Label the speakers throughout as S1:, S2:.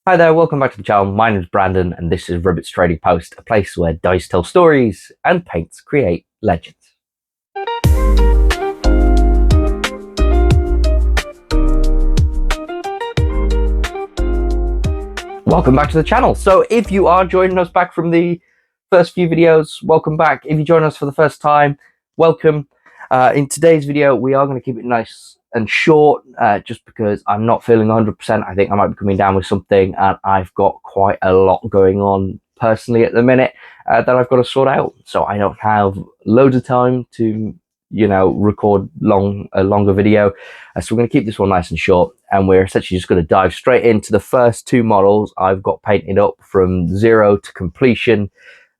S1: Hi there, welcome back to the channel. My name is Brandon and this is Ribert's Trading Post, a place where dice tell stories and paints create legends. Welcome back to the channel. So if you are joining us back from the first few videos, welcome back. If you join us for the first time, welcome. In today's video, we are going to keep it nice and short, just because I'm not feeling 100%. I think I might be coming down with something, and I've got quite a lot going on personally at the minute that I've got to sort out. So I don't have loads of time to, record a longer video. So we're going to keep this one nice and short, and we're essentially just going to dive straight into the first two models I've got painted up from zero to completion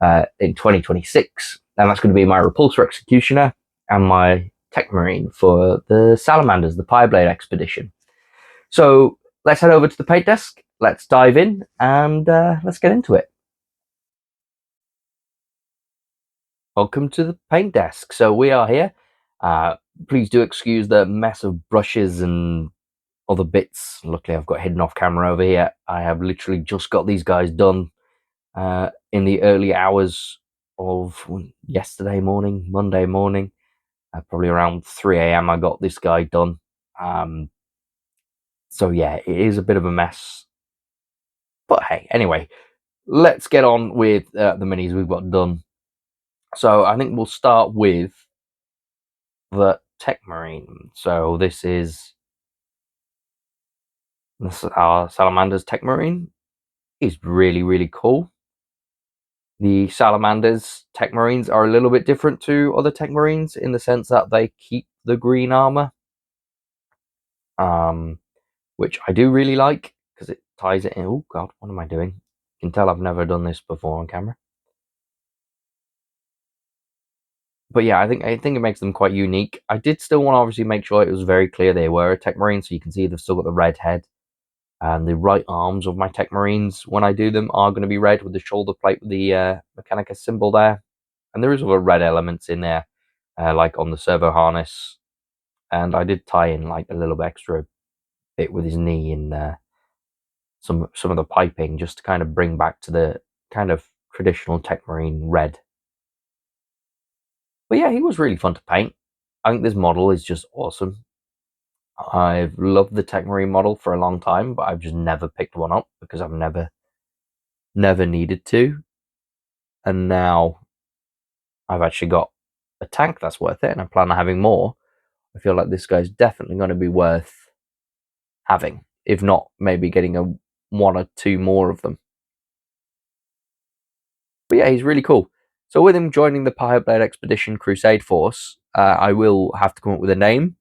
S1: in 2026, and that's going to be my Repulsor Executioner and my Techmarine for the Salamanders, the Pyreblade Expedition. So let's head over to the paint desk, let's dive in, and let's get into it. Welcome to the paint desk. So we are here. Please do excuse the mess of brushes and other bits. Luckily, I've got hidden off camera over here. I have literally just got these guys done in the early hours of yesterday morning, Monday morning. Probably around 3 a.m. I got this guy done. So yeah, it is a bit of a mess. But hey, anyway, let's get on with the minis we've got done. So I think we'll start with the Techmarine. So this is our Salamanders Techmarine. It's really, really cool. The Salamanders Techmarines are a little bit different to other Techmarines in the sense that they keep the green armor, which I do really like because it ties it in. Oh god, what am I doing? You can tell I've never done this before on camera. But yeah, I think it makes them quite unique. I did still want to obviously make sure it was very clear they were a Techmarine, so you can see they've still got the red head. And the right arms of my Techmarines, when I do them, are going to be red with the shoulder plate with the Mechanicus symbol there. And there is other red elements in there, like on the servo harness. And I did tie in like a little bit extra bit with his knee and some of the piping, just to kind of bring back to the kind of traditional Techmarine red. But yeah, he was really fun to paint. I think this model is just awesome. I've loved the Techmarine model for a long time, but I've just never picked one up because I've never needed to. And now I've actually got a tank that's worth it, and I plan on having more. I feel like this guy's definitely going to be worth having, if not maybe getting a one or two more of them. But yeah, he's really cool. So with him joining the Pyreblade Expedition Crusade force, I will have to come up with a name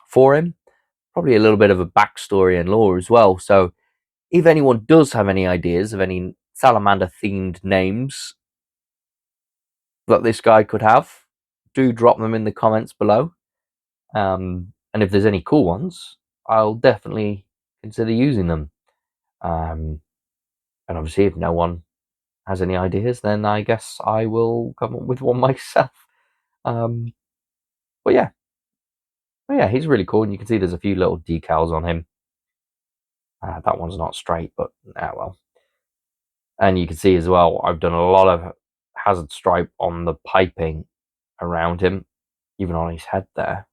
S1: for him. Probably a little bit of a backstory and lore as well. So if anyone does have any ideas of any Salamander themed names that this guy could have, do drop them in the comments below. And if there's any cool ones, I'll definitely consider using them. And obviously, if no one has any ideas, then I guess I will come up with one myself. But yeah, he's really cool, and you can see there's a few little decals on him. That one's not straight, but well. And you can see as well, I've done a lot of hazard stripe on the piping around him, even on his head there,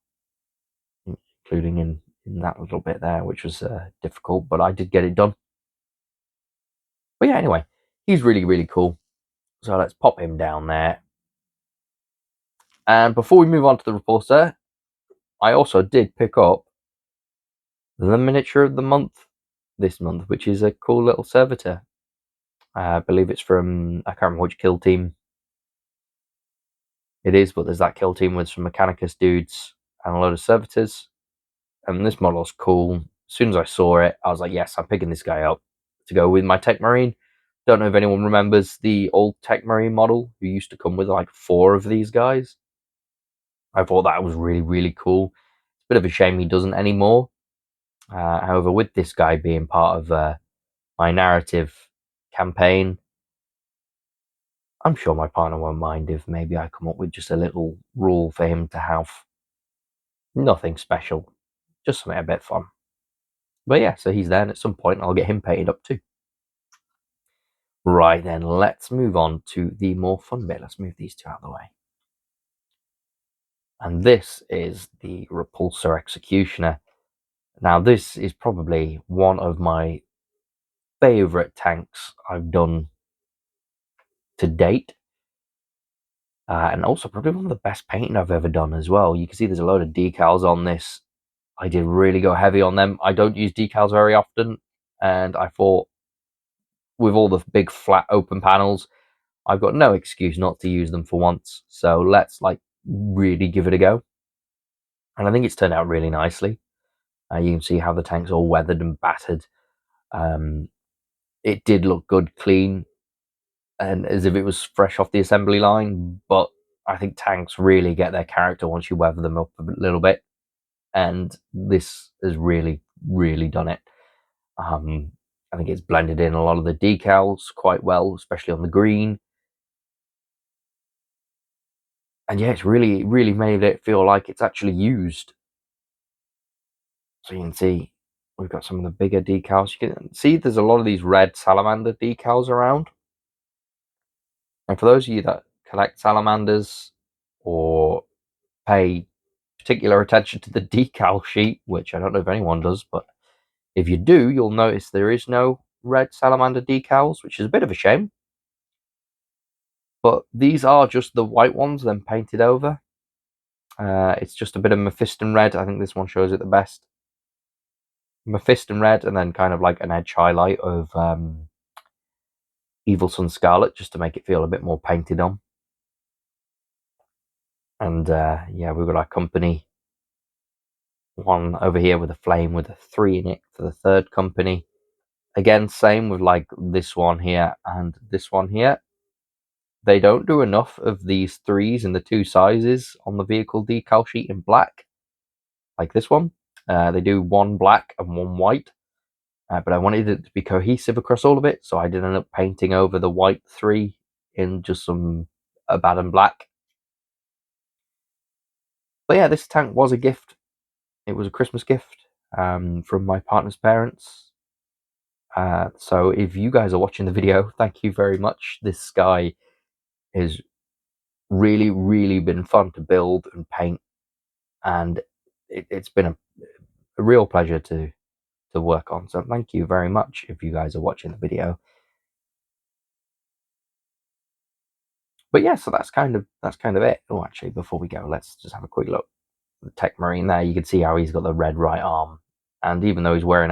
S1: including in that little bit there, which was difficult, but I did get it done. But yeah, anyway, he's really, really cool. So let's pop him down there. And before we move on to the Repulsor, I also did pick up the miniature of the month this month, which is a cool little servitor. I believe it's from, I can't remember which kill team it is, but there's that kill team with some Mechanicus dudes and a load of servitors. And this model's cool. As soon as I saw it, I was like, yes, I'm picking this guy up to go with my Techmarine. Don't know if anyone remembers the old Techmarine model who used to come with like 4 of these guys. I thought that was really, really cool. It's a bit of a shame he doesn't anymore. However, with this guy being part of my narrative campaign, I'm sure my partner won't mind if maybe I come up with just a little rule for him to have. Nothing special, just something a bit fun. But yeah, so he's there, and at some point I'll get him painted up too. Right then, let's move on to the more fun bit. Let's move these two out of the way. And this is the Repulsor Executioner. Now, this is probably one of my favourite tanks I've done to date. And also probably one of the best painting I've ever done as well. You can see there's a load of decals on this. I did really go heavy on them. I don't use decals very often, and I thought with all the big flat open panels, I've got no excuse not to use them for once. So let's like really give it a go. And I think it's turned out really nicely. You can see how the tank's all weathered and battered. It did look good, clean, and as if it was fresh off the assembly line. But I think tanks really get their character once you weather them up a little bit. And this has really, really done it. I think it's blended in a lot of the decals quite well, especially on the green. And yeah, it's really, really made it feel like it's actually used. So you can see we've got some of the bigger decals. You can see there's a lot of these red salamander decals around. And for those of you that collect salamanders or pay particular attention to the decal sheet, which I don't know if anyone does, but if you do, you'll notice there is no red salamander decals, which is a bit of a shame. But these are just the white ones, then painted over. It's just a bit of Mephiston red. I think this one shows it the best. Mephiston red, and then kind of like an edge highlight of Evil Sun Scarlet, just to make it feel a bit more painted on. And yeah, we've got our company one over here with a flame with a 3 in it for the third company. Again, same with like this one here and this one here. They don't do enough of these 3s in the 2 sizes on the vehicle decal sheet in black, like this one. They do 1 black and 1 white, but I wanted it to be cohesive across all of it, so I did end up painting over the white 3 in just some Abaddon black. But yeah, this tank was a gift. It was a Christmas gift from my partner's parents. So if you guys are watching the video, thank you very much. This guy has really, really been fun to build and paint, and it's been a real pleasure to work on. So thank you very much if you guys are watching the video. But yeah, so that's kind of it. Oh, actually, before we go, let's just have a quick look. The Techmarine there, you can see how he's got the red right arm, and even though he's wearing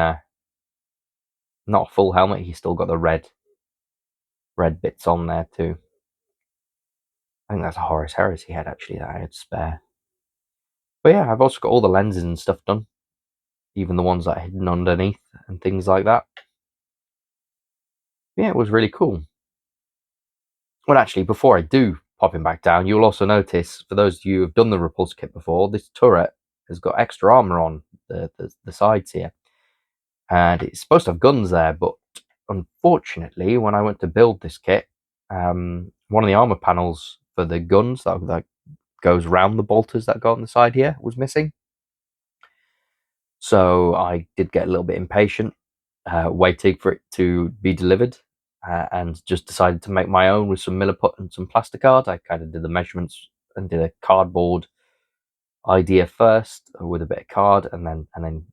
S1: not a full helmet, he's still got the red bits on there too. I think that's a Horus Heresy head actually that I had spare. But yeah, I've also got all the lenses and stuff done, even the ones that are hidden underneath and things like that. Yeah, it was really cool. Well, actually, before I do pop him back down, you'll also notice, for those of you who have done the Repulsor kit before, this turret has got extra armor on the sides here. And it's supposed to have guns there, but unfortunately, when I went to build this kit, one of the armor panels for the guns that goes round the bolters that go on the side here was missing. So I did get a little bit impatient, waiting for it to be delivered, and just decided to make my own with some Milliput and some plasticard. I kind of did the measurements and did a cardboard idea first with a bit of card, and then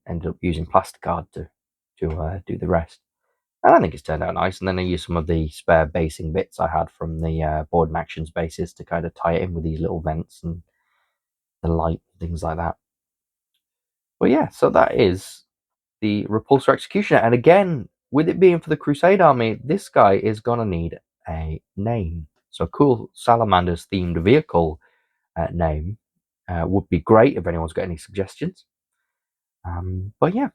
S1: ended up using plasticard to do the rest. And I think it's turned out nice. And then I used some of the spare basing bits I had from the board and actions bases to kind of tie it in with these little vents and the light and things like that. But yeah, so that is the Repulsor Executioner. And again, with it being for the Crusade army, this guy is going to need a name. So a cool Salamanders themed vehicle name would be great if anyone's got any suggestions. But yeah.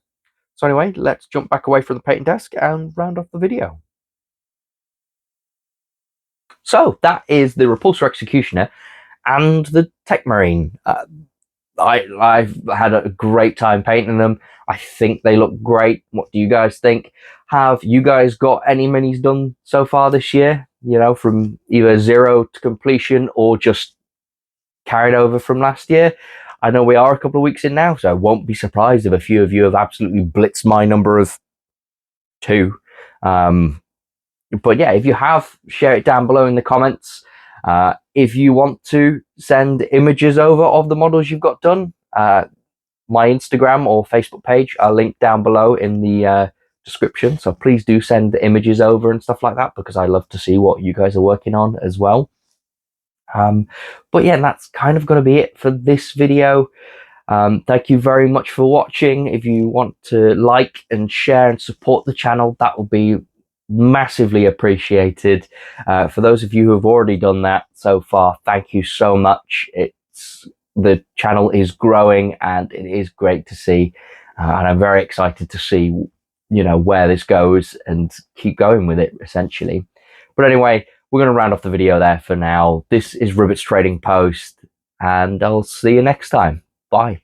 S1: So anyway, let's jump back away from the painting desk and round off the video. So that is the Repulsor Executioner and the Techmarine. I've had a great time painting them. I think they look great. What do you guys think? Have you guys got any minis done so far this year? You know, from either 0 to completion or just carried over from last year? I know we are a couple of weeks in now, so I won't be surprised if a few of you have absolutely blitzed my number of 2. But yeah, if you have, share it down below in the comments. If you want to send images over of the models you've got done, my Instagram or Facebook page are linked down below in the description. So please do send the images over and stuff like that, because I love to see what you guys are working on as well. But yeah, that's kind of going to be it for this video. Thank you very much for watching. If you want to like and share and support the channel, that will be massively appreciated. For those of you who have already done that so far, thank you so much. The channel is growing and it is great to see, and I'm very excited to see, you know, where this goes and keep going with it, essentially. But anyway, we're going to round off the video there for now. This is Ribert's Trading Post, and I'll see you next time. Bye.